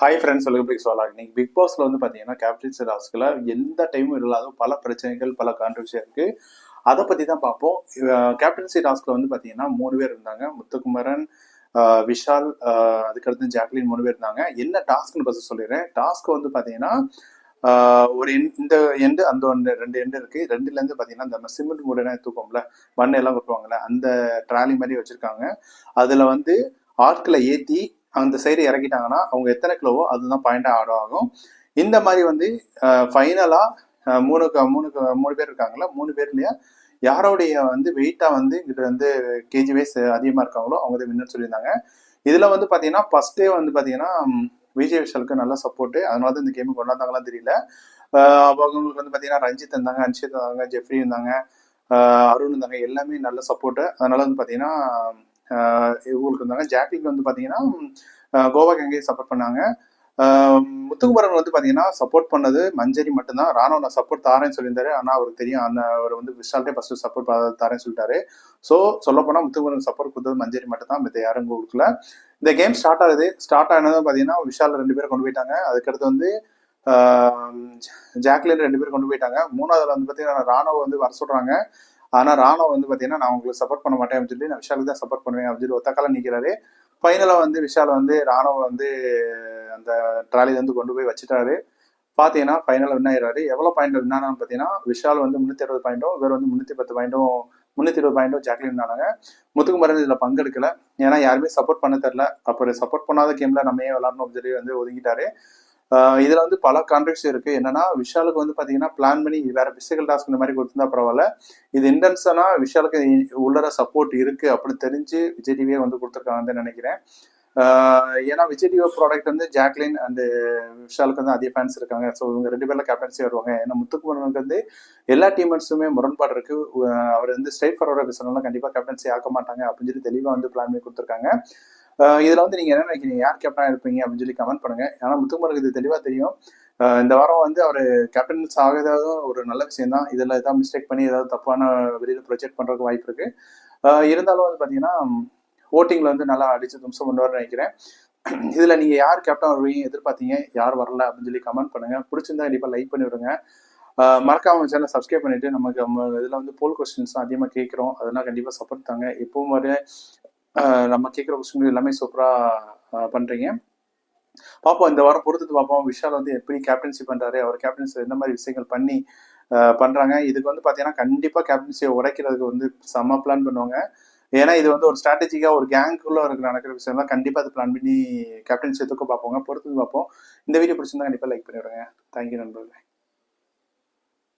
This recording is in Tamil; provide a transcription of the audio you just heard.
Hi friends, welcome to solar. இன்னைக்கு பிக் பாஸ்ல வந்து பார்த்தீங்கன்னா கேப்டன்சி டாஸ்க்ல எந்த டைமும் இல்லாத பல பிரச்சனைகள், பல கான்ட்ரவர்சி இருக்கு. அதை பற்றி தான் பார்ப்போம். கேப்டன்சி டாஸ்க்ல வந்து பார்த்தீங்கன்னா 3 பேர் இருந்தாங்க. முத்துக்குமரன், விஷால், அதுக்கடுத்து ஜாக்லின் 3 பேர் இருந்தாங்க. என்ன டாஸ்க்னு ஃபர்ஸ்ட் சொல்லிடுறேன். டாஸ்க் வந்து பார்த்தீங்கன்னா ஒரு இந்த எண்டு அந்த ஒன்று 2 எண்டு இருக்கு. 2லேருந்து பார்த்தீங்கன்னா இந்த சிமெண்ட் மூடைனா தூக்கம்ல, மண் எல்லாம் கொட்டுவாங்கல்ல, அந்த ட்ராலி மாதிரி வச்சிருக்காங்க. அதில் வந்து ஆட்களை ஏற்றி அந்த சைடு இறக்கிட்டாங்கன்னா அவங்க எத்தனை கிலோவோ அதுதான் பாயிண்டா ஆட் ஆகும். இந்த மாதிரி வந்து ஃபைனலா மூணு பேர் இருக்காங்களா, 3 பேர்லயா யாரோடைய வந்து வெயிட்டா வந்து இங்கிட்ட வந்து கேஜி வைஸ் அதிகமா இருக்காங்களோ அவங்க தான் வின்னர் சொல்லியிருந்தாங்க. இதுல வந்து பாத்தீங்கன்னா ஃபர்ஸ்டே வந்து பாத்தீங்கன்னா விஜய் விஷாலுக்கு நல்ல சப்போர்ட், அதனால தான் இந்த கேம் கொண்டாந்தாங்களாம் தெரியல. அவங்களுக்கு வந்து பாத்தீங்கன்னா ரஞ்சித் இருந்தாங்க, அன்ஷித் இருந்தாங்க, ஜெஃப்ரி இருந்தாங்க, அருண் இருந்தாங்க, எல்லாமே நல்ல சப்போர்ட். அதனால வந்து பாத்தீங்கன்னா இவங்களுக்கு இருந்தாங்க. ஜாக்லிக்கு வந்து பாத்தீங்கன்னா கோவா கேங்கே சப்போர்ட் பண்ணாங்க. முத்துக்குமரன் வந்து பாத்தீங்கன்னா சப்போர்ட் பண்ணது மஞ்சரி மட்டும்தான். ராணுவ நான் சப்போர்ட் தாரேன்னு சொல்லியிருந்தாரு. ஆனா அவருக்கு தெரியும் அந்த அவர் வந்து விஷால்ட்டே ஃபர்ஸ்ட் சப்போர்ட் தாரேன்னு சொல்லிட்டாரு. ஸோ சொல்ல போனா முத்துக்குமரன் சப்போர்ட் கொடுத்தது மஞ்சரி மட்டும் தான், மத்த யாரும் கொடுக்கல. இந்த கேம் ஸ்டார்ட் ஆகுது. ஸ்டார்ட் ஆனதும் பாத்தீங்கன்னா விஷால் 2 பேரும் கொண்டு போயிட்டாங்க. அதுக்கடுத்து வந்து ஜாக்லின் 2 பேரும் கொண்டு போயிட்டாங்க. மூணாவதுல வந்து பாத்தீங்கன்னா ராணுவ வந்து வர சொல்றாங்க. ஆனா ராணுவ வந்து பாத்தீங்கன்னா நான் உங்களுக்கு சப்போர்ட் பண்ண மாட்டேன் அப்படின்னு சொல்லி நான் விஷாலுக்கு தான் சப்போர்ட் பண்ணுவேன் அப்படின்னு சொல்லி ஒத்தக்கால நிக்கிறாரு. ஃபைனலா வந்து விஷால் வந்து ராணுவ வந்து அந்த ட்ராலில இருந்து கொண்டு போய் வச்சுட்டாரு. பாத்தீங்கன்னா ஃபைனல் வின் ஆயிடுறாரு. எவ்வளவு பாயிண்ட் வின் ஆனான்னு பாத்தீங்கன்னா விஷால் வந்து 360 பாயிண்டும், இவர் வந்து 310 பாயிண்டும், 320 பாயிண்டும் ஜாக்லின் ஆனாங்க. முத்துக்குமரன் இதுல பங்கெடுக்கல. ஏன்னா யாருமே சப்போர்ட் பண்ண தெரியல. அப்படி சப்போர்ட் பண்ணாத கேம்ல நம்ம ஏன் விளாடணும் சொல்லி வந்து ஒதுங்கிட்டாரு. இதுல வந்து பல கான்ட்ராக்ட்ஸ் இருக்கு. என்னன்னா விஷாலுக்கு வந்து பாத்தீங்கன்னா பிளான் பண்ணி வேற பிசிக்கல் டாஸ்க் இந்த மாதிரி கொடுத்திருந்தா பரவாயில்ல. இது இன்டென்ஷனா விஷாலுக்கு உள்ளர சப்போர்ட் இருக்கு அப்படின்னு தெரிஞ்சு விஜய் டிவியே வந்து கொடுத்துருக்காங்கன்னு நினைக்கிறேன். ஏன்னா விஜய் டிவி ப்ராடக்ட் வந்து ஜாக்லின் அண்ட் விஷாலுக்கு வந்து அதிக ஃபேன்ஸ் இருக்காங்க. ஸோ இவங்க 2 பேர்ல கேப்டன்சி வருவாங்க. ஏன்னா முத்துக்குமரனுக்கு வந்து எல்லா டீம்மேட்ஸுமே முரண்பாடு இருக்கு. அவர் வந்து ஸ்ட்ரைட் ஃபார்வர்டா பேசுறதுனால கண்டிப்பா கேப்டன்சி ஆக்க மாட்டாங்க அப்படின்னு சொல்லி தெளிவா வந்து பிளான் பண்ணி கொடுத்துருக்காங்க. இதுல வந்து நீங்க என்ன நினைக்கிறீங்க, யார் கேப்டனா இருப்பீங்க அப்படின்னு சொல்லி கமெண்ட் பண்ணுங்க. ஏன்னா முத்துக்குமருக்கு இது தெளிவா தெரியும். இந்த வாரம் வந்து அவர் கேப்டன்ஸ் ஆகாததும் ஒரு நல்ல விஷயம் தான். இதுல ஏதாவது மிஸ்டேக் பண்ணி ஏதாவது தப்பான வெளியில ப்ரொஜெக்ட் பண்றதுக்கு வாய்ப்பு இருக்கு. இருந்தாலும் வந்து பாத்தீங்கன்னா ஓட்டிங்ல வந்து நல்லா அடிச்சு தும்சம் பண்ணுவார்னு நினைக்கிறேன். இதுல நீங்க யார் கேப்டன் வருவீங்க எதிர்பார்த்தீங்க, யார் வரல அப்படின்னு சொல்லி கமெண்ட் பண்ணுங்க. பிடிச்சிருந்தா கண்டிப்பா லைக் பண்ணி விடுங்க. மறக்காம சேனல் சப்ஸ்கிரைப் பண்ணிட்டு நம்ம இதுல வந்து போல் கொஸ்டின்ஸ் அதிகமா கேட்கிறோம். அதெல்லாம் கண்டிப்பா சப்போர்ட் தாங்க. எப்பவும் வர நம்ம கேட்குற கொஸ்டின் எல்லாமே சூப்பரா பண்றீங்க. பார்ப்போம், இந்த வாரம் பொறுத்து பார்ப்போம் விஷால் வந்து எப்படி கேப்டன்சி பண்றாரு, அவர் கேப்டன்சி எந்த மாதிரி விஷயங்கள் பண்ணி பண்றாங்க. இதுக்கு வந்து பாத்தீங்கன்னா கண்டிப்பா கேப்டன்சியை உடைக்கிறதுக்கு வந்து செம்ம பிளான் பண்ணுவாங்க. ஏன்னா இது வந்து ஒரு ஸ்ட்ராட்டஜிக்கா ஒரு கேங்குள்ள நடக்கிற விஷயம் தான். கண்டிப்பா அது பிளான் பண்ணி கேப்டன்சி தூக்க பார்ப்போங்க. பொறுத்து பார்ப்போம். இந்த வீடியோ பிடிச்சிருந்தா கண்டிப்பா லைக் பண்ணிவிடுங்க. தேங்க்யூ நண்பர்களே.